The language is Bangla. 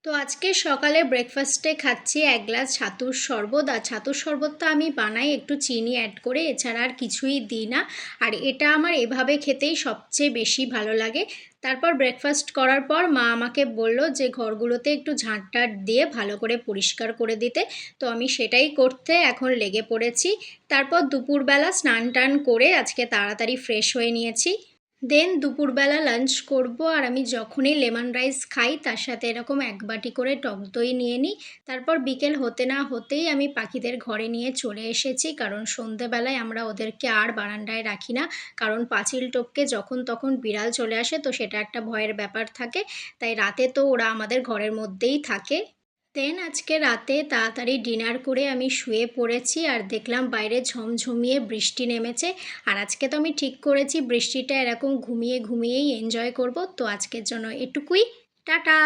তো আজকে সকালে ব্রেকফাস্টে খাচ্ছি এক গ্লাস ছাতুর শরবত। আর ছাতুর শরবতটা আমি বানাই একটু চিনি অ্যাড করে, এছাড়া আর কিছুই দিই না। আর এটা আমার এভাবে খেতেই সবচেয়ে বেশি ভালো লাগে। তারপর ব্রেকফাস্ট করার পর মা আমাকে বলল যে ঘরগুলোতে একটু ঝাঁট দিয়ে ভালো করে পরিষ্কার করে দিতে। তো আমি সেটাই করতে এখন লেগে পড়েছি। তারপর দুপুরবেলা স্নান টান করে আজকে তাড়াতাড়ি ফ্রেশ হয়ে নিয়েছি। দেন দুপুরবেলা লাঞ্চ করব। আর আমি যখনই লেমন রাইস খাই তার সাথে এরকম এক বাটি করে টক দই নিয়ে নিই। তারপর বিকেল হতে না হতেই আমি পাখিদের ঘরে নিয়ে চলে এসেছি, কারণ সন্ধেবেলায় আমরা ওদেরকে আর বারান্দায় রাখি না, কারণ পাঁচিল টপকে যখন তখন বিড়াল চলে আসে, তো সেটা একটা ভয়ের ব্যাপার থাকে। তাই রাতে তো ওরা আমাদের ঘরের মধ্যেই থাকে। দেন আজকে রাতে তাড়াতাড়ি ডিনার করে আমি শুয়ে পড়েছি, আর দেখলাম বাইরে ঝমঝমিয়ে বৃষ্টি নেমেছে। আর আজকে তো আমি ঠিক করেছি বৃষ্টিটা এরকম ঘুমিয়ে ঘুমিয়েই এনজয় করব। তো আজকের জন্য এটুকুই। টাটা।